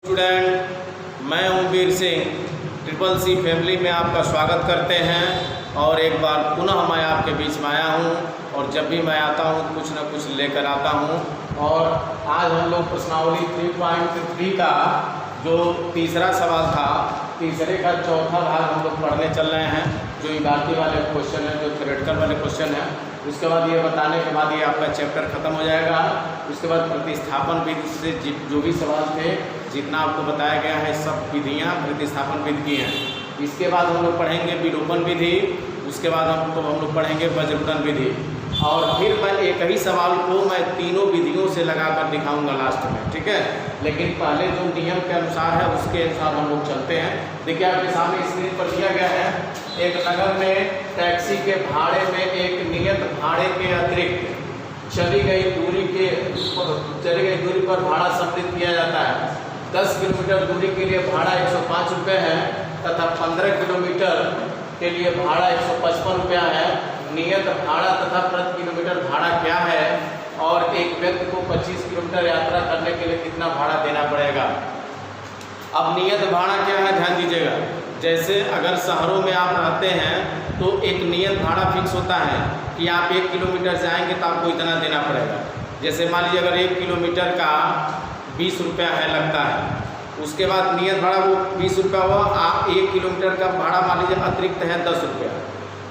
Student, मैं हूं Veer Singh. Triple C family में आपका स्वागत करते हैं और एक बार पुनः मैं आपके बीच में आया हूं और जब भी मैं आता हूं कुछ न कुछ लेकर आता हूं। और आज हम लोग प्रश्नावली 3.3 का जो तीसरा सवाल था, तीसरे का चौथा भाग हम लोग पढ़ने चल रहे हैं। जो इबारती वाले क्वेश्चन है, जो थ्योरेटिकल वाले क्वेश्चन है, उसके बाद ये बताने के बाद ये आपका चैप्टर खत्म हो जाएगा। उसके बाद प्रतिस्थापन विधि से जो भी सवाल थे, जितना आपको बताया गया है, सब विधियाँ प्रतिस्थापन विधि की हैं। इसके बाद हम लोग पढ़ेंगे विलोपन विधि, उसके बाद हम लोग पढ़ेंगे वज्रघूटन विधि। और फिर मैं एक ही सवाल को मैं तीनों विधियों से लगाकर दिखाऊंगा लास्ट में, ठीक है। लेकिन पहले जो नियम के अनुसार है उसके अनुसार हम लोग चलते हैं। देखिए आपके सामने स्क्रीन पर दिया गया है, एक नगर में टैक्सी के भाड़े में एक नियत भाड़े के अतिरिक्त चली गई दूरी पर भाड़ा सम्मिलित किया जाता है। 10 किलोमीटर दूरी के लिए भाड़ा 105 रुपये है तथा 15 किलोमीटर के लिए भाड़ा 155 रुपया है। नियत भाड़ा तथा प्रति किलोमीटर भाड़ा क्या है और एक व्यक्ति को 25 किलोमीटर यात्रा करने के लिए कितना भाड़ा देना पड़ेगा। अब नियत भाड़ा क्या है, ध्यान दीजिएगा। जैसे अगर शहरों में आप रहते हैं तो एक नियत भाड़ा फिक्स होता है कि आप 1 किलोमीटर जाएंगे तो आपको इतना देना पड़ेगा। जैसे मान लीजिए अगर 1 किलोमीटर का 20 रुपया है लगता है, उसके बाद नियत भाड़ा वो 20 रुपया हुआ। आप 1 किलोमीटर का भाड़ा मान लीजिए अतिरिक्त है 10 रुपया,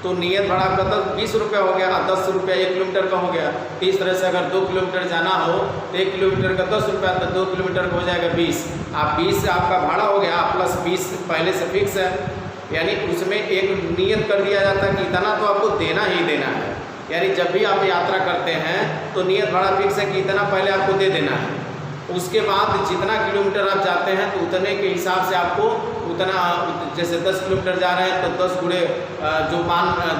तो नियत भाड़ा आपका 20 रुपया हो गया और 10 रुपया 1 किलोमीटर का हो गया। इस तरह से अगर 2 किलोमीटर जाना हो तो 1 किलोमीटर का 10 रुपया, तो 2 किलोमीटर का हो जाएगा 20। आप 20 आपका भाड़ा हो गया, प्लस 20 पहले से फिक्स है, यानी उसमें एक नियत कर दिया जाता है कि इतना तो आपको देना ही देना है। यानी जब भी आप यात्रा करते हैं तो नियत भाड़ा फिक्स है कि इतना पहले आपको दे देना है। उसके बाद जितना किलोमीटर आप जाते हैं तो उतने के हिसाब से आपको उतना, जैसे 10 किलोमीटर जा रहे हैं तो 10 गुणे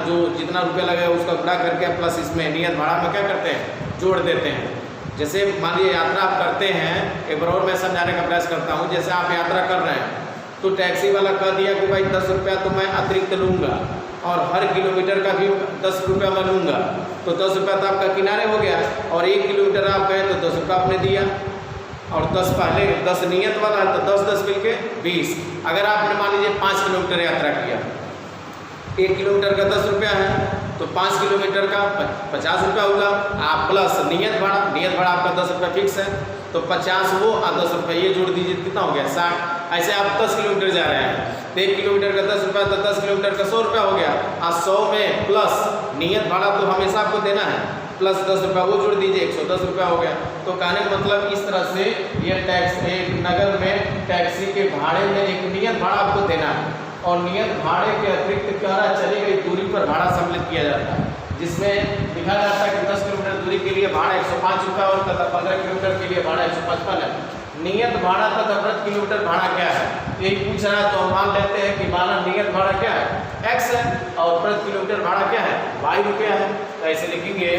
जो जितना रुपया लगेगा उसका गुणा करके प्लस इसमें नियत भाड़ा में क्या करते हैं, जोड़ देते हैं। जैसे मान लीजिए यात्रा आप करते हैं, एक बार और मैं समझाने का प्रयास करता हूँ। जैसे आप यात्रा कर रहे हैं तो टैक्सी वाला कह दिया कि भाई 10 रुपया तो मैं अतिरिक्त लूँगा और हर किलोमीटर का भी 10 रुपया मैं लूँगा, तो 10 रुपया तो आपका किनारे हो गया। और 1 किलोमीटर आप गए तो 10 रुपया आपने दिया और 10 पहले 10 नियत वाला है तो 10-10 मिलके 20। अगर आपने मान लीजिए 5 किलोमीटर यात्रा किया, 1 किलोमीटर का 10 रुपया है तो 5 किलोमीटर का 50 रुपया होगा। आप प्लस नियत भाड़ा आपका 10 रुपया फिक्स है, तो 50 वो और 10 रुपये ये जोड़ दीजिए, कितना हो गया 60। ऐसे आप 10 किलोमीटर जा रहे हैं तो 1 किलोमीटर का 10 रुपया, तो 10 किलोमीटर का 100 रुपया हो गया। और 100 में प्लस नियत भाड़ा तो हमेशा आपको देना है, प्लस 10 रुपया वो जोड़ दीजिए, 110 रुपया हो गया। तो कहने का मतलब इस तरह से ये टैक्स, एक नगर में टैक्सी के भाड़े में एक नियत भाड़ा आपको देना है और नियत भाड़े के अतिरिक्त क्या चली गई दूरी पर भाड़ा सम्मिलित किया जाता है, जिसमें लिखा जाता है कि 10 किलोमीटर दूरी के लिए भाड़ा 105 रुपया और तथा 15 किलोमीटर के लिए भाड़ा 155 है। नियत भाड़ा तथा प्रति किलोमीटर भाड़ा क्या है, यही पूछ रहा है। तो हम मान लेते हैं कि माना नियत भाड़ा क्या है, x है, और प्रति किलोमीटर भाड़ा क्या है, y रुपया है। तो ऐसे लिखेंगे,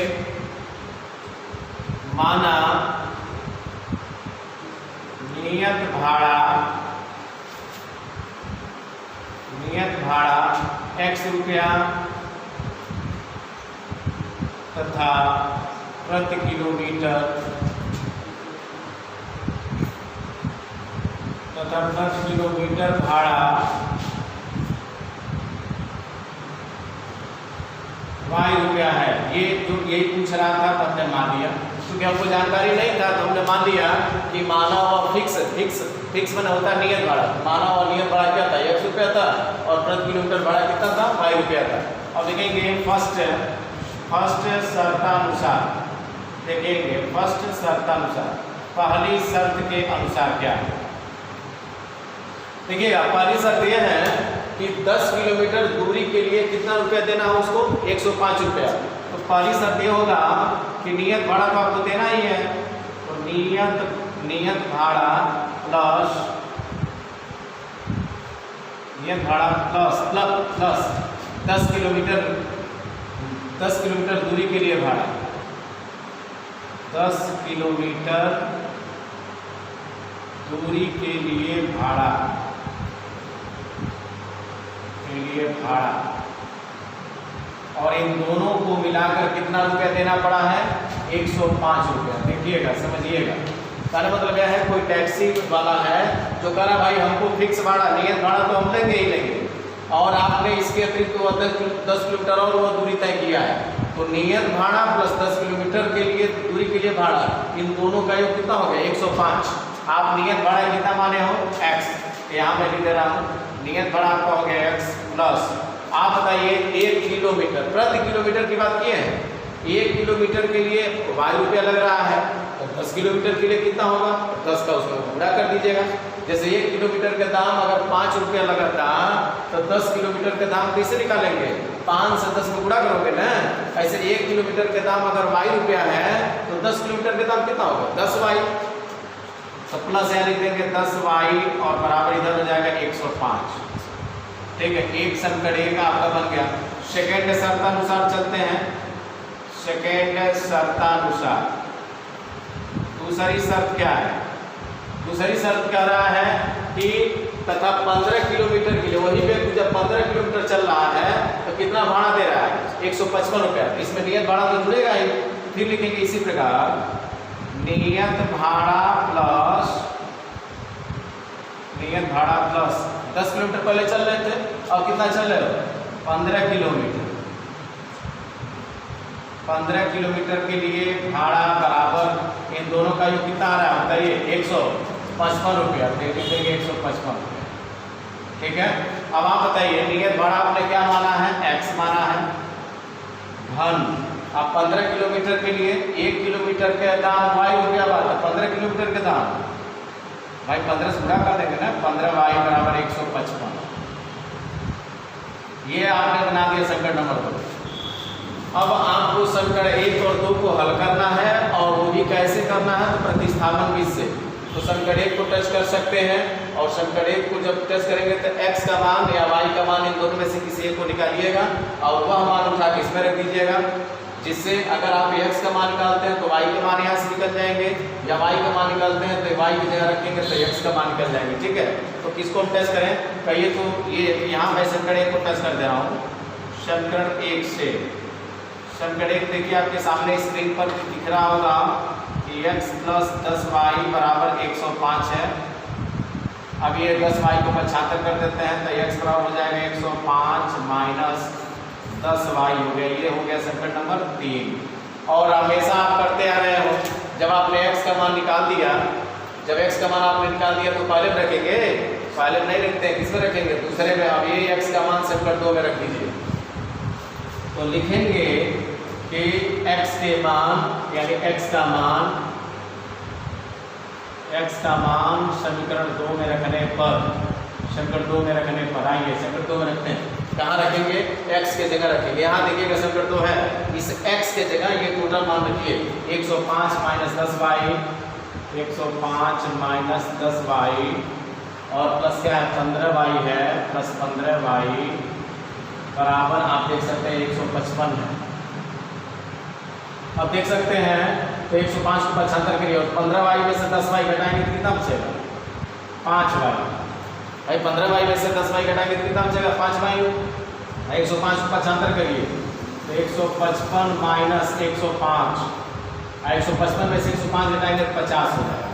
माना नियत भाड़ा x रुपया तथा प्रति किलोमीटर भाड़ा y रुपया है। ये जो यही पूछ रहा था तो हमने मान लिया, क्योंकि हमको जानकारी नहीं था तो हमने मान लिया कि माना और फिक्स मैंने होता है नियत भाड़ा। माना और नियत भाड़ा क्या था, 100 रुपया था और प्रति किलोमीटर भाड़ा कितना था, y रुपया था। अब देखेंगे फर्स्ट शर्तानुसार, देखेंगे फर्स्ट शर्तानुसार, पहली शर्त के अनुसार क्या है। देखिएगा पहली शर्त यह है कि 10 किलोमीटर दूरी के लिए कितना रुपया देना हो उसको, 105 रुपया। तो पहली शर्त ये होगा कि नियत भाड़ा तो आपको देना ही है, तो नियत भाड़ा प्लस 10 किलोमीटर दूरी के लिए भाड़ा, 10 किलोमीटर दूरी के लिए भाड़ा और इन दोनों को मिलाकर कितना रुपया देना पड़ा है, 105 रुपया। देखिएगा, समझिएगा, कहने मतलब यह है कोई टैक्सी वाला है जो कह रहा भाई हमको फिक्स भाड़ा नियत भाड़ा तो हम लेंगे ही लेंगे, और आपने इसके अतिरिक्त वो 10 किलोमीटर और वो दूरी तय किया है, तो नियत भाड़ा प्लस 10 किलोमीटर के लिए दूरी के लिए भाड़ा, इन दोनों का योग कितना हो गया 105। आप नियत भाड़ा कितना माने हो x, यहाँ मैं लिख दे रहा हूँ नियत भाड़ा आपका हो गया x प्लस आप बताइए 1 किलोमीटर प्रति किलोमीटर की बात किए हैं, 1 किलोमीटर के लिए y रुपया लग रहा है, तो 10 किलोमीटर के लिए कितना होगा 10 का उसमें गुणा कर दीजिएगा। जैसे 1 किलोमीटर का दाम अगर 5 रुपया लगा था तो 10 किलोमीटर का दाम कैसे निकालेंगे 5 से 10 में गुणा करोगे ना, ऐसे 1 किलोमीटर का दाम अगर y रुपया है तो 10 किलोमीटर का दाम कितना होगा 10y, तो प्लस यहाँ लिख देंगे 10y और बराबर इधर हो जाएगा 105। ठीक है, एक समीकरण एक आपका बन गया। सेकेंड शर्तानुसार चलते हैं, सेकेंड शर्तानुसार दूसरी शर्त क्या है, दूसरी शर्त कह रहा है कि तथा 15 किलोमीटर के लिए वही व्यक्ति जब 15 किलोमीटर चल रहा है तो कितना भाड़ा दे रहा है 155 रुपया, इसमें नियत भाड़ा तो जुड़ेगा ही। फिर लिखेंगे इसी प्रकार नियत भाड़ा प्लस 10 किलोमीटर पहले चल रहे थे, अब कितना चल रहे हो 15 किलोमीटर, 15 किलोमीटर के लिए भाड़ा बराबर इन दोनों का योग कितना आ रहा है बताइए 155 रुपया, लिख देंगे 155 रुपया। ठीक है, अब आप बताइए नियत भाड़ा आपने क्या माना है x माना है घन, अब 15 किलोमीटर के लिए 1 किलोमीटर का दाम y रुपया बात है, 15 किलोमीटर का दाम भाई 15 से गुणा कर देंगे ना, 15y बराबर 155। ये आपने बना दिया समीकरण नंबर 2। अब आपको समीकरण 1 और 2 को हल करना है, और वो भी कैसे करना है तो प्रतिस्थापन विधि से। तो समीकरण 1 को टच कर सकते हैं, और समीकरण 1 को जब टच करेंगे तो x का मान या y का मान इन दोनों में से किसी एक को निकालिएगा और वह मान उठा के इसमें रख दीजिएगा, जिससे अगर आप x का मान निकालते हैं तो y के मान यहाँ से निकल जाएंगे, या y का मान निकालते हैं तो y की जगह रखेंगे तो x का मान निकल जाएंगे। ठीक है, तो किसको हम टेस्ट करें, कहिए तो ये यहाँ मैं समीकरण 1 को टेस्ट कर दे रहा हूँ। समीकरण 1 से समीकरण 1 देखिए आपके सामने स्क्रीन पर दिख रहा होगा कि x प्लस 10y बराबर 105 है। अब ये 10y को 75 कर देते हैं तो x बराबर हो जाएगा 105 माइनस 10y हो गया, ये हो गया समीकरण नंबर 3। और हमेशा आप करते आ रहे हो, जब आपने x का मान निकाल दिया, जब x का मान आपने निकाल दिया तो पहले में रखेंगे, पहले में नहीं रखते हैं, किसमें रखेंगे दूसरे में। अब ये x का मान समीकरण 2 में रख दीजिए, तो लिखेंगे कि x के मान यानी x का मान समीकरण 2 में रखने पर, समीकरण 2 में रखने पर आइए समीकरण 2 में रखते हैं, कहाँ रखेंगे x के जगह रखेंगे। यहाँ देखिएगा समीकरण 2 है, इस x के जगह ये टोटल मान रखिए 105 माइनस 10y, 105 माइनस 10y और प्लस क्या है 15y है, प्लस 15y बराबर आप देख सकते हैं 155 है। अब देख सकते हैं तो 105 को 75 करिए और 15y में से 10y घटाएंगे तो कितना बचेगा 5y। भाई 15y में से 10y घटाएंगे तो कितना बचेगा 5y। 105 को 75 करिए तो 155 माइनस 105, 155 में से 105 घटाएंगे तो 50 हो जाएगा,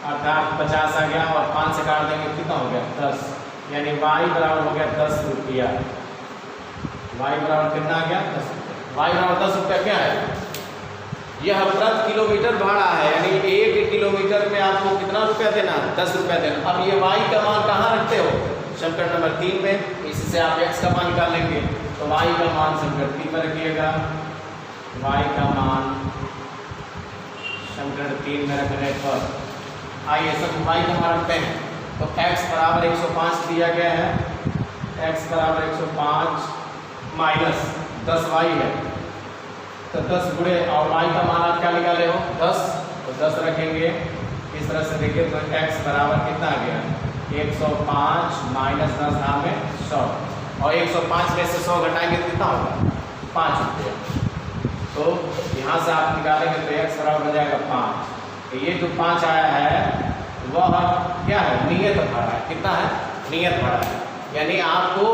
अर्थात 50 आ गया और 5 से काट देंगे कितना हो गया 10, यानी y बराबर हो गया 10 रुपया। y बराबर कितना आ गया 10 रुपया, y बराबर 10 रुपया क्या है, यह प्रति किलोमीटर भाड़ा है, यानी 1 किलोमीटर में आपको कितना रुपया देना 10 रुपया देना। अब ये y का मान कहाँ रखते हो समीकरण नंबर 3 में, इससे आप x का मान निकाल लेंगे, तो y का मान समीकरण 3 में रखिएगा, y का मान समीकरण 3 में रखने पर आइए सब y का मान रखते हैं, तो x बराबर 105 दिया गया है, x बराबर 105 माइनस 10y है, तो 10 गुणे और y का मान आप क्या निकाले हो 10, तो 10 रखेंगे। इस तरह से देखिए तो x बराबर कितना आ गया 105 माइनस 10 धाम में 100, और 105 में से 100 घटाएंगे तो कितना होगा 5 रुपया। तो यहाँ से आप निकालेंगे तो x बराबर हो जाएगा 5। तो ये जो 5 आया है वह क्या है नियत भाड़ा है, कितना है नियत भाड़ा है, यानी आपको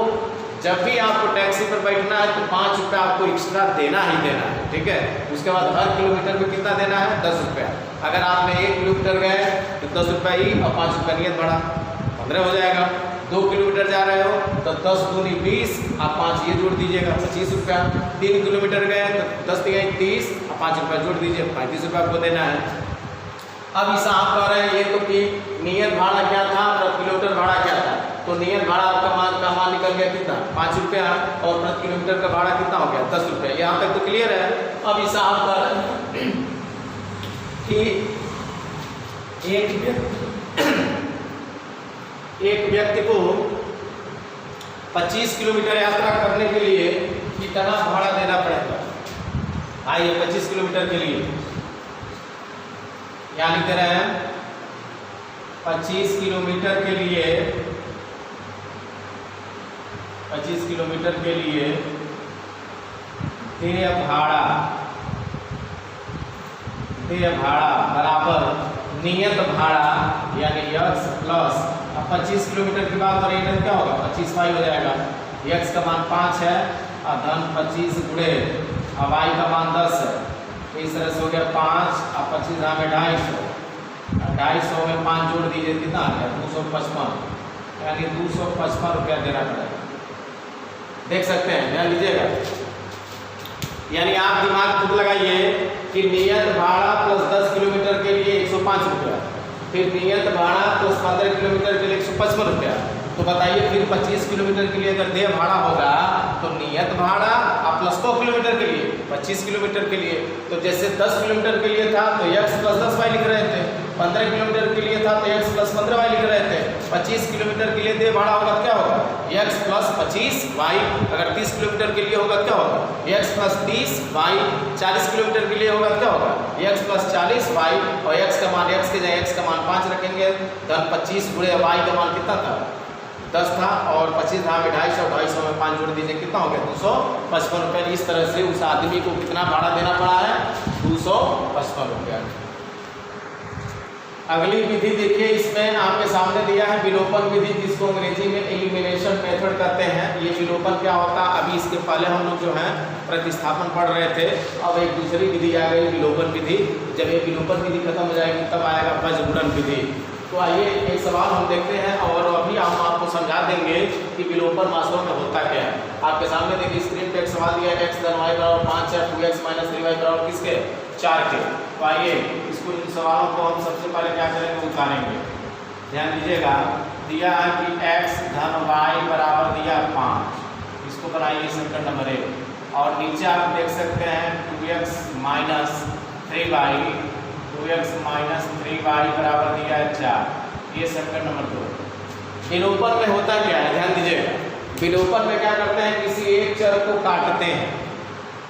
जब भी आपको टैक्सी पर बैठना है तो 5 रुपया आपको एक्स्ट्रा देना ही देना है, ठीक है। उसके बाद हर किलोमीटर में कितना देना है, 10 रुपया। अगर आपने 1 किलोमीटर गए तो 10 रुपया ही और 5 रुपया नियत भाड़ा, 15 हो जाएगा। 2 किलोमीटर जा रहे हो तो 10 दूनी 20, आप 5 ये जोड़ दीजिएगा, 25 रुपया। 3 किलोमीटर गए तो 10 तिहाई 30 और 5 रुपया जोड़ दीजिए, 35 रुपया आपको देना है। अब इस आप कह रहे हैं ये तो कि नियत भाड़ा क्या था, प्रति किलोमीटर भाड़ा क्या था, तो नियत भाड़ा आपका मान निकल गया कितना, 5 रुपया, और प्रति किलोमीटर का भाड़ा कितना हो गया, 10 रुपया। यहाँ तक तो क्लियर है। अब इस आप कह रहे हैं कि एक व्यक्ति को 25 किलोमीटर यात्रा करने के लिए कितना भाड़ा देना पड़ेगा। आइए 25 किलोमीटर के लिए क्या लिख रहे हैं, 25 किलोमीटर के लिए, 25 किलोमीटर के लिए देय भाड़ा बराबर नियत भाड़ा यानी x प्लस, अब 25 किलोमीटर की बात हो रही है, क्या होगा, 25 वाई हो जाएगा। x का मान 5 है और धन 25 गुणे और y का मान 10 है, इस तरह से हो गया 5 और 25 में 250, 250 में 5 जोड़ दीजिए, कितना आ गया, 255, यानी 255 रुपया देना पड़ेगा। देख सकते हैं, ध्यान लीजिएगा। यानी आप दिमाग खुद लगाइए कि नियत भाड़ा प्लस 10 किलोमीटर के लिए 105 रुपया, फिर नियत भाड़ा प्लस 15 किलोमीटर के लिए 155 रुपया। तो बताइए फिर 25 किलोमीटर के लिए अगर देय भाड़ा होगा तो नियत भाड़ा और प्लस 100 किलोमीटर के लिए 25 किलोमीटर के लिए, तो जैसे 10 किलोमीटर के लिए था तो x प्लस 10 वाई लिख रहे थे, 15 किलोमीटर के लिए था तो x प्लस 15 वाई लिख रहे थे। 25 किलोमीटर के लिए देय भाड़ा होगा तो क्या होगा, x प्लस 25 वाई। अगर 30 किलोमीटर के लिए होगा क्या होगा, x प्लस 30 वाई। 40 किलोमीटर के लिए होगा क्या होगा, x प्लस 40 वाई, और x का मान, x के जाए x का मान 5 रखेंगे, धन 25 गुणे y का मान कितना था, 10 था, और 25 था में 250, 250 में 5 जोड़ दीजिए, कितना हो गया, 255 रुपये। इस तरह से उस आदमी को कितना भाड़ा देना पड़ा है, 255 रुपया। अगली विधि देखिए, इसमें आपके सामने दिया है विलोपन विधि, जिसको अंग्रेजी में एलिमिनेशन मेथड कहते हैं। ये विलोपन क्या होता है, अभी इसके पहले हम लोग जो है प्रतिस्थापन पढ़ रहे थे, अब एक दूसरी विधि आ गई विलोपन विधि। जब ये विलोपन विधि खत्म हो जाएगी तब आएगा बजगुणन विधि। तो आइए एक सवाल हम देखते हैं और अभी हम आपको समझा देंगे कि विलोपन वास्तव में होता क्या है। आपके सामने देखिए स्क्रीन पे एक सवाल दिया है, x धन y बराबर 5 है, 2x माइनस 3y बराबर किसके, 4 के। तो आइए इसको, इन सवालों को हम सबसे पहले क्या करेंगे, उतारेंगे। ध्यान दीजिएगा, दिया है कि x धन y बराबर दिया 5, इसको बनाइए समीकरण नंबर 1, और नीचे आप देख सकते हैं 2x minus 3y, 2x minus 3y बराबर दिया है 4, ये समीकरण नंबर 2। विलोपन में होता क्या है, ध्यान दीजिएगा। विलोपन में क्या करते हैं, किसी एक चर को काटते हैं,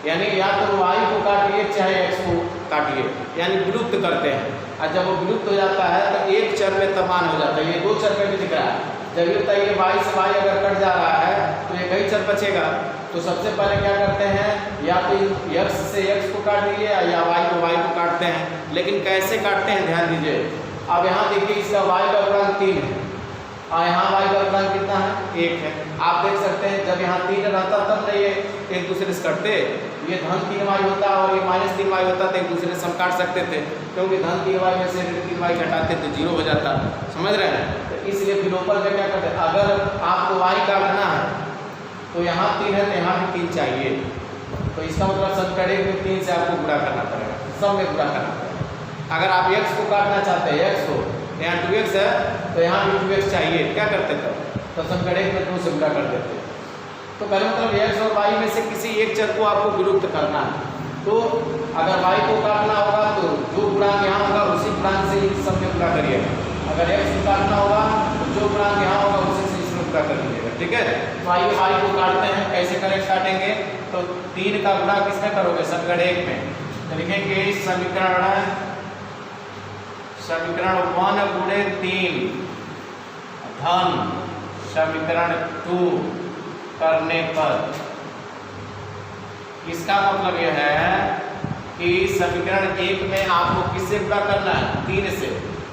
यानी या तो y को काटिए चाहे x को काटिए, यानी विलुप्त करते हैं। और जब वो विलुप्त हो जाता है तो एक चर में तबान हो जाता है। ये 2 चर में भी दिख रहा है, जब ये बताइए y से y अगर कट जा रहा है तो एक ही चर बचेगा। तो सबसे पहले क्या करते हैं, या तो x से x को काट दिए या y को y को काटते हैं। लेकिन कैसे काटते हैं, ध्यान दीजिए। अब यहाँ देखिए इसका y का गुणांक 3 है और यहाँ y का गुणांक कितना है, 1 है। आप देख सकते हैं जब यहाँ 3 रहता तब नहीं ये एक दूसरे से कटते, ये धन 3y होता और ये माइनस 3y होता तो एक दूसरे से हम काट सकते थे, क्योंकि धन 3y में से 3y घटाते तो 0 हो जाता। समझ रहे हैं, तो इसलिए विलोपन में क्या करते हैं, अगर आपको y काटना है तो यहाँ 3 है तो यहाँ भी 3 चाहिए, तो इसका मतलब समीकरण 1 में 3 से आपको गुणा करना पड़ेगा, सब में गुणा करना पड़ेगा। अगर आप x को काटना चाहते हैं, x को, यहाँ 2x है तो यहाँ भी 2x चाहिए, क्या करते तो समीकरण 1 में 2 से गुणा कर देते। तो कहने मतलब x और y में से किसी एक चर को आपको विलुप्त करना है। तो अगर y को काटना होगा तो जो गुणांक यहाँ होगा उसी गुणांक से इस सब में गुणा करिएगा। अगर x को काटना होगा तो जो गुणांक यहाँ होगा उसी से इसमें गुणा कर लीजिएगा, ठीक है। तो आइए y को काटते हैं, कैसे करें, काटेंगे तो 3 का गुणा किसमें करोगे, समीकरण 1 में। तो लिखेंगे समीकरण 1 गुणे 3 धन समीकरण 2 करने पर, इसका मतलब यह है कि समीकरण 1 में आपको किससे गुणा करना है, 3 से,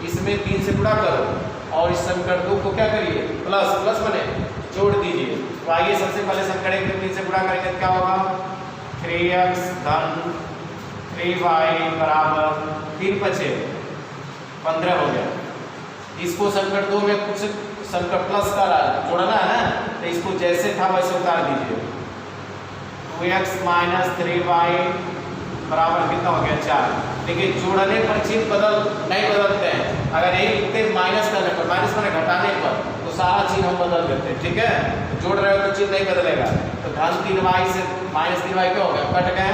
इसमें 3 से गुणा करो और इस समीकरण 2 को क्या करिए, प्लस प्लस बने जोड़ दीजिए। तो आइए सबसे पहले संकट एक में 3 से गुणा करेंगे तो क्या होगा 3x धन 3y बराबर 3 बचे 15 हो गया। इसको संकट 2 में कुछ संकट प्लस का जोड़ना है ना, तो इसको जैसे था वैसे उतार दीजिए। 2x माइनस 3y बराबर कितना हो गया 4। देखिए जोड़ने पर चिन्ह नहीं बदलते हैं, अगर यही लिखते माइनस करने पर, माइनस मैंने घटाने पर, तो सारा चिन्ह हम बदल देते हैं। ठीक है, जोड़ रहे हो तो चिन्ह नहीं बदलेगा। तो धन 3y से माइनस 3y क्या हो गया, कट गए।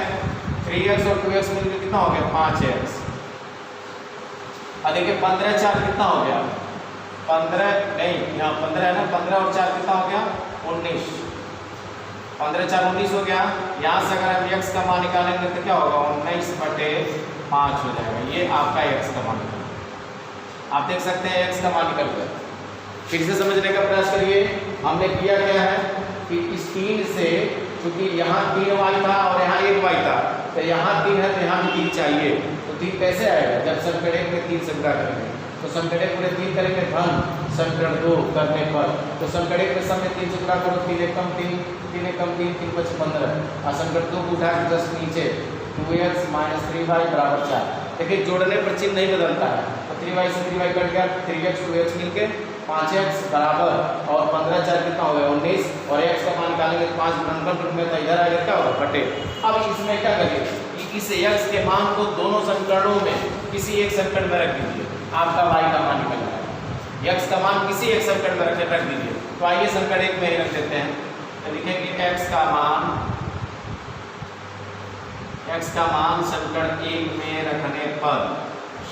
3x और 2x मिलकर कितना हो गया 5x। अब देखिए 15 4 कितना हो गया 15 नहीं, यहाँ 15 है ना, 15 और 4 कितना हो गया 19। 15 4 19 हो गया। यहाँ से अगर हम x का मान निकालेंगे तो क्या होगा 19/5 हो जाएगा। ये आपका x का मान निकल, आप देख सकते हैं x का मान निकल गया। फिर से समझने का प्रयास करिए। हमने किया क्या है कि इस 3 से, क्योंकि यहाँ 3y था और यहाँ 1y था, तो यहाँ 3 है तो यहाँ भी 3 चाहिए। तो 3 कैसे आएगा, जब संकट 1 में 3 से गुणा करेंगे तो संकट 1 में 3 करेंगे धन संकट 2 करने पर, तो संकट 1 में समय 3 से गुणा करो 3 1 कम 3 3 1 कम 3 3 5 15 और संकट 2 को उठा के 10 नीचे 2x माइनस 3y बराबर 4। देखिए जोड़ने पर चिन्ह नहीं बदलता है, तो 3y से 3y कट गया, 3x 2x मिलके 5x बराबर और 15 4 कितना हो गया 19 और x का मान निकालेंगे 5 गुणनफल रूप में, तो इधर आएगा क्या होगा बटे। अब इसमें क्या करिए, इस x के मान को दोनों समीकरणों में किसी एक समीकरण में रख दीजिए, आपका y का मान निकल जाएगा। x का मान किसी एक समीकरण में रख दीजिए। तो आइए समीकरण 1 में ही रख देते हैं, तो लिखेंगे x का मान समीकरण 1 में रखने पर,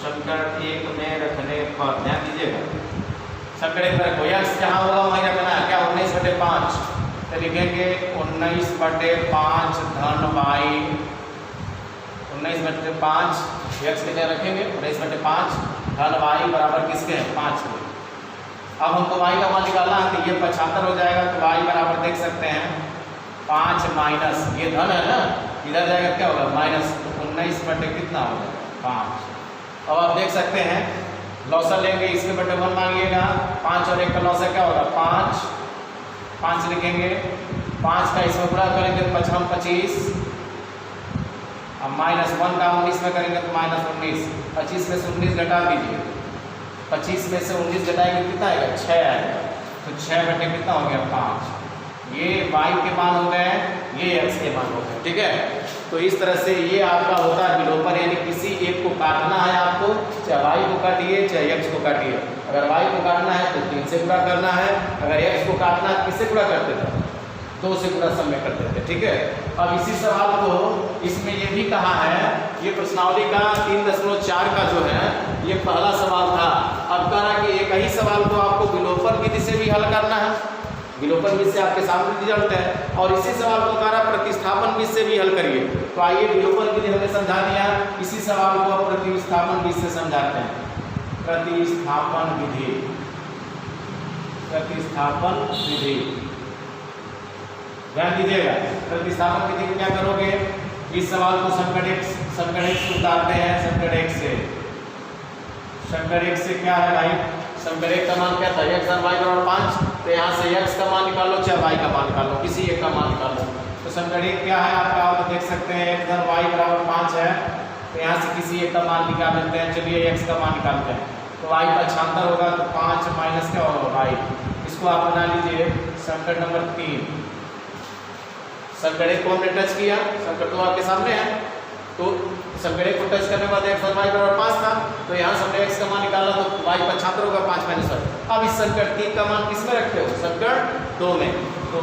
समीकरण 1 में रखने पर ध्यान दीजिएगा, समीकरण 1 में रखो x जहाँ होगा वहीं रखना है। क्या 19/5, तो लिखेंगे 19/5 धन y 19/5 x के जगह रखेंगे 19/5 धन y बराबर किसके हैं 5 के। अब हमको y का मान निकालना है, तो ये 75 हो जाएगा। तो y बराबर देख सकते हैं 5 माइनस, ये धन है ना, इधर जाएगा क्या होगा माइनस, तो 19 कितना होगा 5। अब आप देख सकते हैं लॉसर लेंगे, इसके बटे 1 मांगिएगा, 5 और 1 का लॉसर क्या होगा 5 लिखेंगे, 5 का इसमें गुणा करेंगे तो 5 25, अब माइनस 1 का 19 में करेंगे तो माइनस 19, 25 में से 19 घटा दीजिए, 25 में से 19 घटाएंगे कितना आएगा 6 आएगा। तो 6 बटे कितना हो गया 5। ये y के मान हो गए, ये x के मान हो गए। ठीक है, तो इस तरह से ये आपका होता है विलोपन, यानी किसी एक को काटना है आपको, चाहे y को काटिए चाहे x को काटिए। अगर y को काटना है तो 3 से गुणा करना है, अगर x को काटना है किससे गुणा करते थे 2 से गुणा सब में करते थे। ठीक है, अब इसी सवाल को इसमें ये भी कहा है, ये प्रश्नावली का 3.4 का जो है ये पहला सवाल था। अब कह रहा कि एक ही सवाल को आपको विलोपन विधि से भी हल करना है, विलोपन विधि से आपके सामने रिजल्ट है, और इसी सवाल को कह रहा प्रतिस्थापन विधि से भी हल करिए। तो आइए विलोपन विधि हमने समझा दिया, इसी सवाल को अब प्रतिस्थापन विधि से समझाते हैं। प्रतिस्थापन विधि, प्रतिस्थापन विधि ध्यान दीजिएगा। प्रतिस्थापन विधि में क्या करोगे, इस सवाल को संकट x उतारते हैं, संकट x से क्या है भाई, संकट x का मान क्या था x और y बराबर 5, तो यहाँ से x का मान निकालो चाहे y का मान निकालो, किसी एक का मान निकालो। तो संकट x क्या है आपका, आप देख सकते हैं x और y बराबर 5 है, तो यहाँ से किसी एक का मान निकाल लेते हैं। चलिए x का मान निकालते हैं, तो y 75 होगा, तो 5 माइनस क्या होगा y, इसको आप बना लीजिए संकट नंबर 3। संकट 1 को हमने टच किया, संकट 2 आपके सामने है, तो संकट 1 को टच करने के बाद x और y बराबर 5 था, तो यहाँ से हमने x का मान निकाला तो y 75 होगा 5 माइनस 1। अब इस संकट 3 का मान किस में रखते हो, संकट 2 में, तो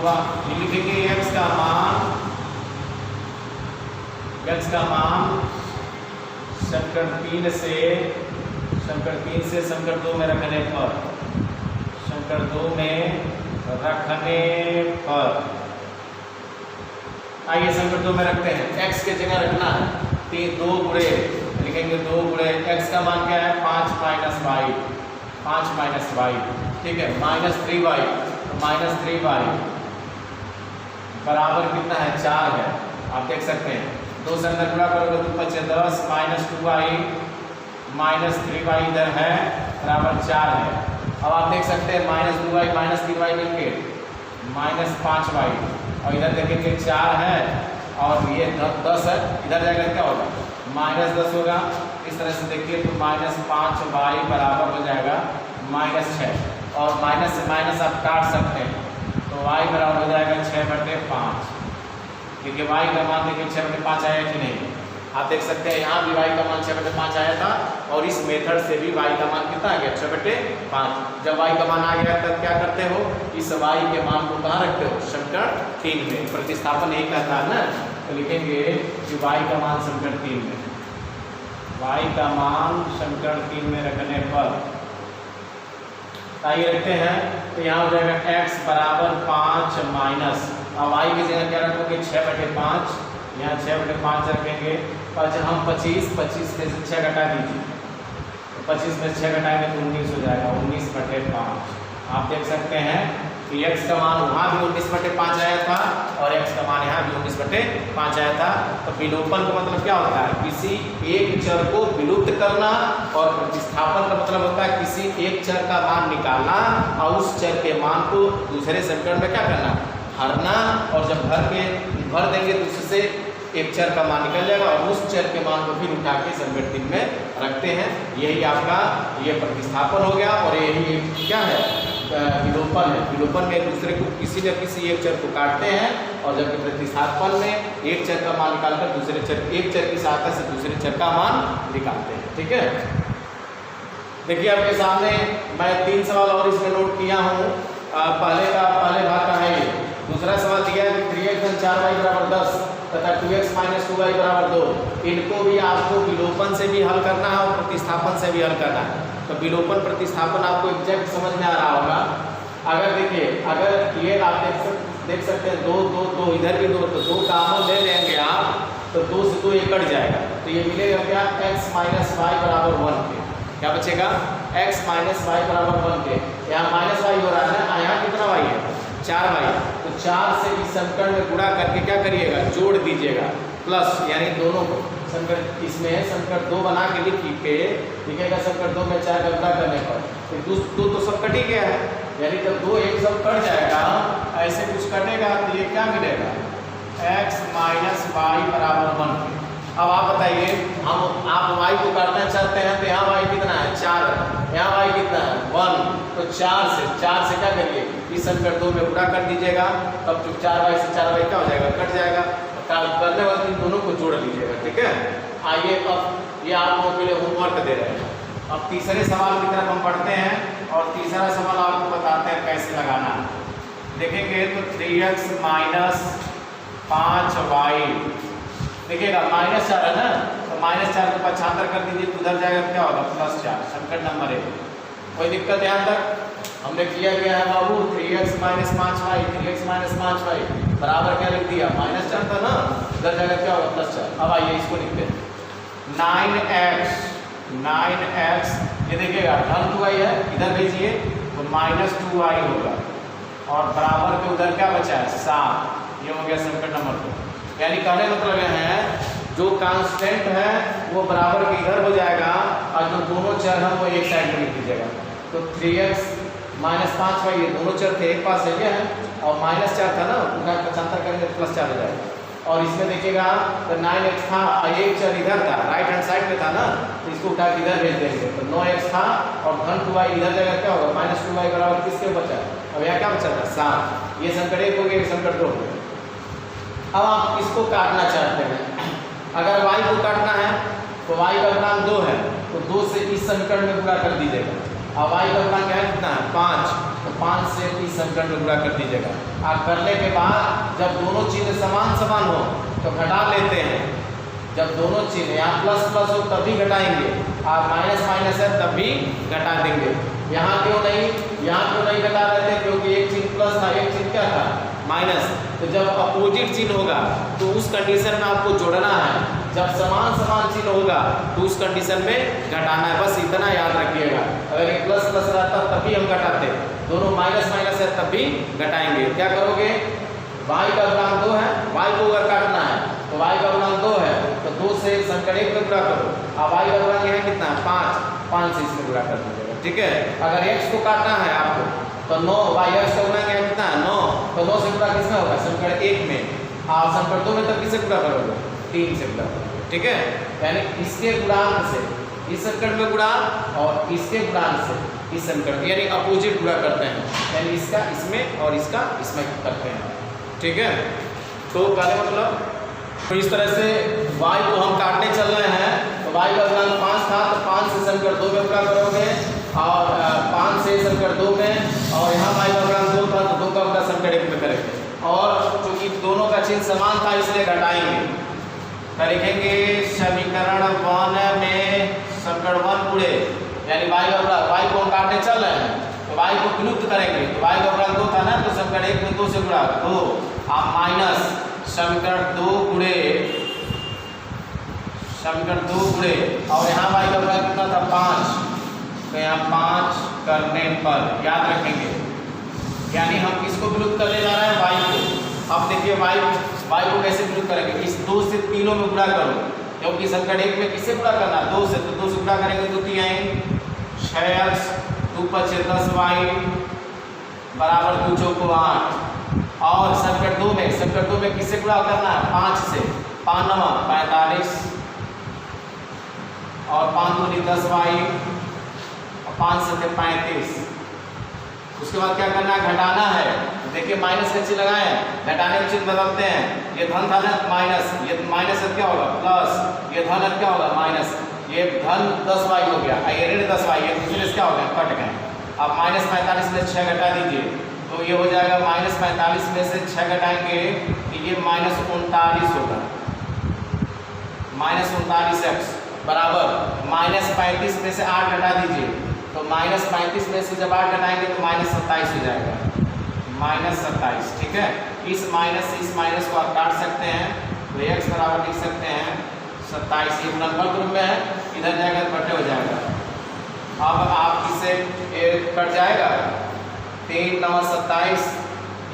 लिखेंगे x का मान संकट 3 से संकट 2 में रखने पर, संकट 2 में रखने पर, आइए संकट 2 में रखते हैं, x के जगह रखना है 2 गुणे, लिखेंगे 2 गुणे x का मान क्या है 5 माइनस y, ठीक है, माइनस 3y, माइनस 3y बराबर कितना है 4 है। आप देख सकते हैं 2 से अंदर गुणा करोगे तो 5 10 माइनस 2y माइनस 3y इधर है बराबर 4 है। अब आप देख सकते हैं माइनस 2y माइनस 3y मिलके -5y, और इधर देखेंगे 4 है और ये 10 है, इधर जाएगा क्या होगा -10 होगा। इस तरह से देखिए तो -5y बराबर हो जाएगा -6, और माइनस से माइनस आप काट सकते हैं तो y बराबर हो जाएगा 6/5। क्योंकि y का मान देखिए 6/5 आया कि नहीं, आप देख सकते हैं यहाँ भी y का मान 6/5 आया था, और इस मेथड से भी y का मान कितना आ गया 6/5। जब y का मान आ गया तब क्या करते हो, इस y के मान को कहाँ रखते हो, समीकरण 3 में। प्रतिस्थापन यही कहता है ना, तो लिखेंगे कि y का मान समीकरण 3 में, y का मान समीकरण 3 में रखने पर आइए रखते हैं तो यहाँ हो जाएगा x बराबर 5 माइनस, अब y की जगह क्या रखोगे 6/5, यहाँ 6/5 रखेंगे, और जब हम 25 में से 6 घटा दीजिए तो 25 में से 6 घटाएंगे तो 19 हो जाएगा, 19/5। आप देख सकते हैं कि x का मान वहाँ भी 19/5 आया था और x का मान यहाँ भी 19/5 आया था। तो विलोपन का मतलब क्या होता है, किसी एक चर को विलुप्त करना, और प्रतिस्थापन का मतलब होता है किसी एक चर का मान निकालना और उस चर के मान को दूसरे समीकरण में क्या करना, भरना, और जब भर देंगे तो उससे एक चर का मान निकल जाएगा और उस चर के मान को फिर उठा के समीकरण 3 में रखते हैं। यही आपका ये प्रतिस्थापन हो गया, और यही क्या है, विलोपन है। विलोपन में एक दूसरे को किसी न किसी एक चर को काटते हैं, और जबकि प्रतिस्थापन में एक चर का मान निकालकर दूसरे चर, एक चर की सहायता से दूसरे चर का मान निकालते हैं। ठीक है, देखिए आपके सामने मैं 3 सवाल और इसमें नोट किया हूँ। पहले भाग का है ये। दूसरा सवाल दिया है कि 3x - 4y = 10 तथा 2x - 2y = 2। इनको भी आपको विलोपन से भी हल करना है और प्रतिस्थापन से भी हल करना है। तो विलोपन प्रतिस्थापन आपको एग्जैक्ट समझ में आ रहा होगा। अगर देखिए, अगर ये आप देख सकते हैं 2 2 2 इधर भी 2, तो 2 कॉमन ले लेंगे आप तो 2 से 2 ये कट जाएगा, तो ये मिलेगा क्या, x - y = 1 के। क्या बचेगा, x - y = 1 के। यहाँ -y हो रहा है ना, यहाँ कितना y है, 4y, तो 4 से इस समीकरण में गुणा करके क्या करिएगा, जोड़ दीजिएगा, प्लस, यानी दोनों को समीकरण, इसमें समीकरण 2 बना के लिखिएगा समीकरण 2 में 4 का गुणा करने पर तो 2 सब कट ही गया है, यानी जब 2 एक सब कट जाएगा, ऐसे कुछ कटेगा तो ये क्या मिलेगा, x - y = 1 के। अब आप बताइए, आप y को काटना चाहते हैं तो यहाँ y कितना है, 4 है, यहाँ y कितना है, 1, तो 4 से क्या करिए, इस समीकरण 2 में गुणा कर दीजिएगा, तब जो 4y से 4y क्या हो जाएगा, कट जाएगा। करने वाले इन दोनों को जोड़ लीजिएगा। ठीक है, आइए अब ये आप लोगों के लिए होमवर्क दे रहे हैं। अब तीसरे सवाल की तरफ हम बढ़ते हैं, और तीसरा सवाल आपको बताते हैं कैसे लगाना है। देखेंगे तो 3x - 5y, देखिएगा -4 है ना, तो -4 को 75 कर दीजिए तो उधर जाएगा क्या होगा, +4, समीकरण नंबर 1। कोई दिक्कत यहाँ तक हमने किया गया है बाबू, 3x - 5y, 3x - 5y बराबर क्या लिख दिया, -4 था ना, इधर जाएगा क्या होगा, +4। अब आइए इसको लिखते हैं, 9x, ये देखिएगा धन 2y है, इधर भेजिए तो -2y होगा, और बराबर के उधर क्या बचा है, 7। ये हो गया समीकरण नंबर 2। यानी कहने मतलब यह है, जो कांस्टेंट है वो बराबर के इधर हो जाएगा, और जो दोनों चर हैं वो एक साइड में लिख दीजिएगा। तो 3x - 5y ये दोनों चर थे, एक पास ये है, और -4 था ना, उनका 75 करेंगे तो +4 हो जाएगा। और इसमें देखिएगा तो 9x था, एक चर इधर था, राइट हैंड साइड में था ना, तो इसको उठा के इधर भेज देंगे, तो 9x था, और धन 2y इधर जाएगा क्या होगा, -2y बराबर किसके बचा, अब यहाँ क्या बचा था, 7। ये समीकरण 1 हो गया, समीकरण 2 हो गया। अब आप इसको काटना चाहते हैं, अगर y को काटना है तो y का गुणांक 2 है, तो 2 से इस समीकरण में गुणा कर दीजिएगा। अब y का गुणांक है कितना है, 5, तो 5 से इस समीकरण में गुणा कर दीजिएगा। आप करने के बाद जब दोनों चीज़ें समान हो तो घटा लेते हैं, जब दोनों चीज़ें यहाँ प्लस प्लस हो तभी घटाएंगे, आप माइनस माइनस है तब भी घटा देंगे। यहाँ क्यों नहीं घटा रहे थे, क्योंकि एक चिन्ह प्लस था, एक चिन्ह क्या था, माइनस। तो जब अपोजिट चिन्ह होगा तो उस कंडीशन में आपको जोड़ना है, जब समान चिन्ह होगा तो उस कंडीशन में घटाना है, बस इतना याद रखिएगा। अगर एक प्लस प्लस रहता तभी हम घटाते, दोनों माइनस माइनस है तब भी घटाएंगे। क्या करोगे, y का गुणांक 2 है, y को अगर काटना है तो y का गुणांक 2 है, तो 2 से समीकरण 1 में गुणा करो। अब y का गुणांक है कितना, 5 से इसमें गुणा कर दीजिएगा। ठीक है, अगर x को काटना है आपको तो 9, y x का गुणांक है कितना, 9, गुणा किसमें होगा, समीकरण 1 में, और समीकरण 2 में तब किससे गुणा करोगे, 3 से गुणा करोगे, ठीक है। यानी इसके गुणांक से इस समीकरण में गुणा और इसके गुणांक से इस समीकरण, यानी अपोजिट गुणा करते हैं, यानी इसका इसमें और इसका इसमें करते हैं, ठीक है। तो कहने मतलब तो इस तरह से y को हम काटने चल रहे हैं, तो y का गुणांक 5 था, तो 5 से समीकरण 2 में गुणा करोगे, और 5 से समीकरण 2 में, और यहाँ y का गुणांक 2 था, तो 2 का गुणा समीकरण 1 में करेंगे, और चूंकि दोनों का चिन्ह समान था इसलिए घटाएंगे, तो लिखेंगे समीकरण 1 में समीकरण 1 गुणे, यानी y का गुणा, y को हम काटने चल रहे हैं तो y को विलुप्त करेंगे, तो y का गुणांक 2 था ना, तो समीकरण 1 में 2 से गुणा 2, आप माइनस समीकरण 2 गुणे समीकरण 2 गुणे, और यहाँ y का गुणांक कितना था 5, तो यहाँ 5 करने पर याद रखेंगे, यानी हम किसको विलुप्त करने जा रहे हैं, y को। अब देखिए y को कैसे विलुप्त करेंगे, इस 2 से तीनों में गुणा करो, क्योंकि समीकरण 1 में किससे गुणा करना, 2 से, तो 2 से गुणा करेंगे तो 3 6x 2 5 10y बराबर 2 चौको 8, और समीकरण 2 में किससे गुणा करना है, 5 से, 5 9 45, और 5 दूनी 10y, और 5 से 35। उसके बाद क्या करना है, घटाना है, देखिए माइनस का चिन्ह लगाए, घटाने का चिन्ह बदलते हैं, ये धन था ना माइनस, ये माइनस क्या होगा प्लस, ये धन क्या होगा माइनस, ये धन 10y हो गया, ये ऋण 10y, ये दूसरे से क्या हो गया कट गए। अब माइनस 45 में 6 घटा दीजिए, तो ये हो जाएगा माइनस 45 में से 6 घटाएंगे, ये माइनस 39 होगा, माइनस 39x बराबर माइनस 35 में से 8 घटा दीजिए, तो माइनस 35 में से जब 8 घटाएंगे तो माइनस 27 हो जाएगा, माइनस 27, ठीक है। इस माइनस से इस माइनस को आप काट सकते हैं, तो x बराबर लिख सकते हैं 27, ये गुणनफल रूप में है, इधर जाएगा तो बटे हो जाएगा। अब आप इससे कट जाएगा, 3 9 27,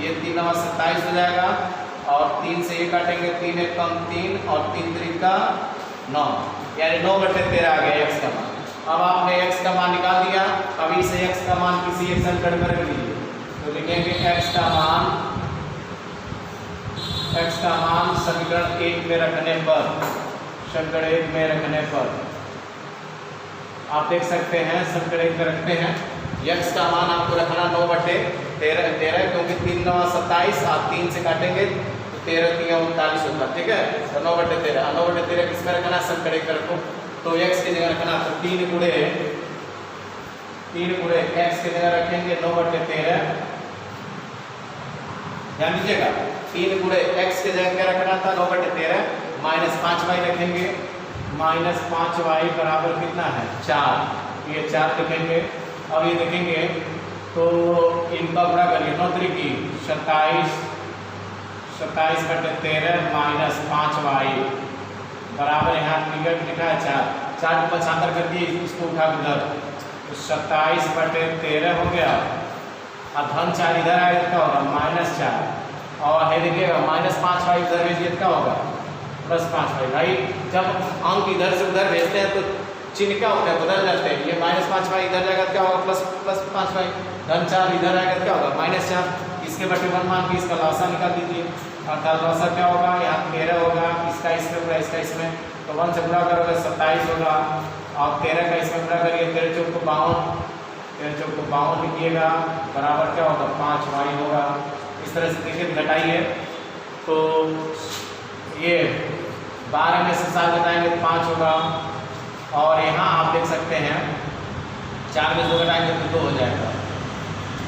ये 3 9 27 हो जाएगा, और 3 से ये काटेंगे, 3 1 कम 3, और 3 3 का 9, यानी 9/13 आ गया x का मान। अब आपने x का मान निकाल दिया, अभी से x का मान किसी एक समीकरण में रख लीजिए, तो लिखेंगे x का मान समीकरण 1 में रखने पर, समीकरण 1 में रखने पर आप देख सकते हैं, समीकरण 1 में रखते हैं, x का मान आपको रखना 9/13, क्योंकि 3 9 27, आप 3 से काटेंगे तो 13 3 39 होगा, ठीक है। तो 9/13 किस में रखना, समीकरण 1 में रखो, तो x की जगह रखना, तो 3 गुणे x की जगह रखेंगे 9/13, ध्यान दीजिएगा, 3 गुणे x की जगह क्या रखना था 9/13, माइनस 5y रखेंगे, माइनस 5y बराबर कितना है 4, ये 4 लिखेंगे, और ये देखेंगे तो इनका गुणा करिए, 9 3 की 27/13 माइनस 5y बराबर, यहाँ लिखा है 4 को 75 कर दिए, इसको उठा उधर, तो 27/13 हो गया, और धन 4 इधर आएगा क्या होगा -4, और है देखिएगा माइनस 5y इधर भेजिए क्या होगा प्लस 5y। भाई जब अंक इधर से उधर भेजते हैं तो चिन्ह क्या होता है, बदल जाते हैं, ये -5y इधर जाएगा क्या होगा प्लस 5y, धन 4 इधर आएगा क्या होगा -4, इसके बटे 1 मान के इसका लॉसा निकाल दीजिए, अर्थात लॉसा क्या होगा, यहाँ 13 होगा, इसका इसमें पूरा इसका इसमें, तो 1 से गुणा करोगे 27 होगा, और 13 का इसमें गुणा करिए, 13 चौक को 52 लिखिएगा, बराबर क्या होगा 5y होगा। इस तरह से देखिए घटाइए, तो ये 12 में से 7 घटाएंगे तो 5 होगा, और यहाँ आप देख सकते हैं 4 में 2 घटाएंगे तो 2 हो जाएगा,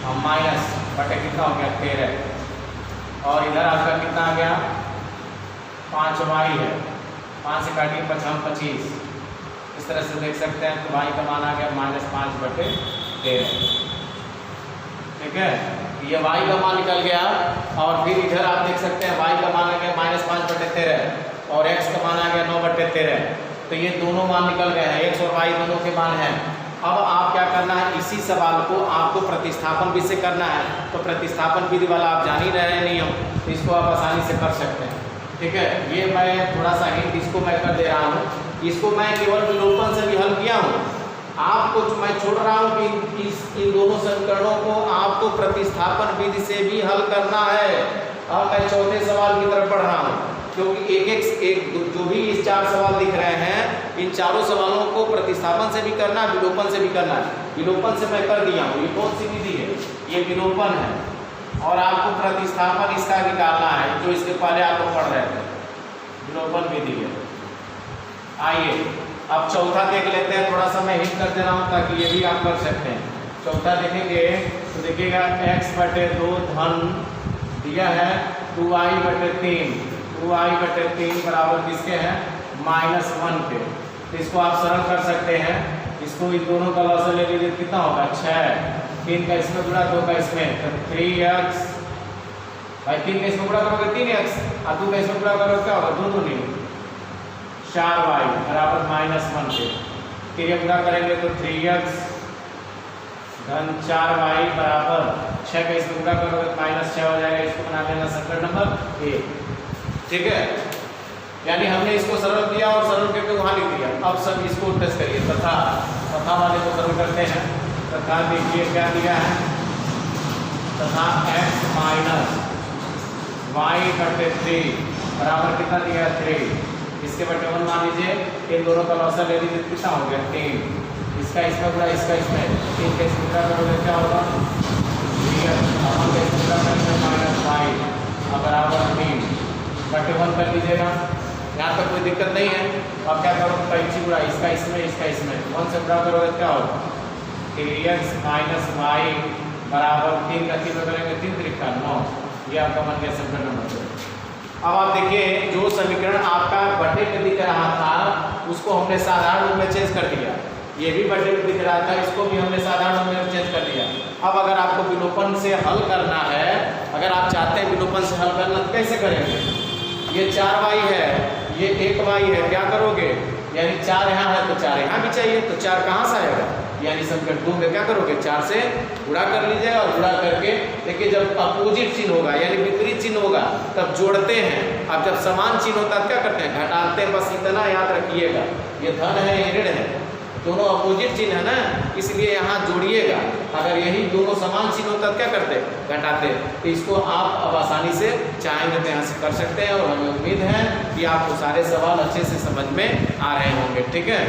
और माइनस बटे कितना हो गया 13, और इधर आपका कितना आ गया 5y है, 5 से काटिए 25, इस तरह से देख सकते हैं, तो y का मान आ गया -5/13, ठीक है। ये y का मान निकल गया, और फिर इधर आप देख सकते हैं y का मान आ गया -5/13, और x का मान आ गया 9/13, तो ये दोनों मान निकल गए हैं, x और y दोनों के मान हैं। अब आप क्या करना है, इसी सवाल को आपको प्रतिस्थापन विधि से करना है, तो प्रतिस्थापन विधि वाला आप जान ही रहे हैं नियम, तो इसको आप आसानी से कर सकते हैं, ठीक है। ये मैं थोड़ा सा हिंट इसको मैं कर दे रहा हूँ, इसको मैं केवल विलोपन से भी हल किया हूँ, आपको मैं छोड़ रहा हूँ कि इन दोनों समीकरणों को आपको प्रतिस्थापन विधि से भी हल करना है। अब मैं चौथे सवाल की तरफ बढ़ रहा हूँ, क्योंकि एक जो भी इस 4 सवाल दिख रहे हैं, इन चारों सवालों को प्रतिस्थापन से भी करना है, विलोपन से भी करना है। विलोपन से मैं कर दिया हूँ, ये कौन सी विधि है? ये विलोपन है। और आपको प्रतिस्थापन इसका निकालना है, जो इसके पहले आप लोग पढ़ रहे थे, विलोपन विधि है। आइए अब चौथा देख लेते हैं। थोड़ा सा मैं हिट कर दे रहा हूँ ताकि ये भी आप कर सकते हैं। चौथा देखेंगे तो देखिएगा x/2 धन दिया है 2i/3, 2i/3 बराबर किसके हैं? -1 के। तो इसको आप सरल कर सकते हैं। इसको इन दोनों का लॉस ले लीजिए, कितना होगा? 6। 3 का इसमें गुणा, 2 का इसमें, तो 3x भाई 3 का इसमें गुणा करोगे 3x, और 2 का इसमें गुणा करोगे क्या होगा? 2 नहीं 4y बराबर -1 के। फिर ये गुणा करेंगे तो 3x धन 4y बराबर 6 का इसमें गुणा करोगे तो -6 हो जाएगा। इसको बना लेना समीकरण नंबर 1। ठीक है, यानी हमने इसको सरल किया और सरल करके वहाँ लिख दिया। अब सब इसको टेस्ट करिए। तथा वाले को सरल करते हैं। तथा देखिए क्या दिया है? तथा x - y/3 बराबर कितना दिया है? 3। इसके बटे 1 मान लीजिए। इन दोनों का लॉस ले लीजिए, कितना हो गया? 3। इसका इसमें गुणा, इसका इसमें, 3 का इसमें गुणा करोगे क्या होगा? 3 बराबर 3 बटे 1 कर लीजिएगा। यहाँ तक कोई दिक्कत नहीं है। अब क्या करो? कैंची गुणा, इसका इसमें, इसका इसमें, 1 से गुणा करोगे क्या होगा? 3x - y बराबर 3 का 3 करेंगे 3 × 3 = 9। ये आपका बन गया समीकरण नंबर 2। अब आप देखिए, जो समीकरण आपका बटे में दिख रहा था उसको हमने साधारण रूप में चेंज कर दिया। ये भी बटे में दिख रहा था, इसको भी हमने साधारण रूप में चेंज कर दिया। अब अगर आपको विलोपन से हल करना है, अगर आप चाहते हैं विलोपन से हल करना, तो कैसे करेंगे? ये 4y है, ये 1y है, क्या करोगे? यानी 4 यहाँ है तो 4 यहाँ भी चाहिए, तो 4 कहाँ से आएगा? यानी समीकरण 2 में क्या करोगे? 4 से गुणा कर लीजिएगा। और गुणा करके देखिए, जब अपोजिट चिन्ह होगा यानी विपरीत चिन्ह होगा तब जोड़ते हैं। अब जब समान चिन्ह होता है क्या करते हैं? घटाते हैं। बस इतना याद रखिएगा, ये धन है, ये ऋण है, दोनों अपोजिट चिन्ह है ना, इसलिए यहाँ जोड़िएगा। अगर यही दोनों समान चिन्ह होता है क्या करते? घटाते। तो इसको आप अब आसानी से चाहेंगे तो यहाँ से कर सकते हैं। और हमें उम्मीद है कि आपको सारे सवाल अच्छे से समझ में आ रहे होंगे। ठीक है।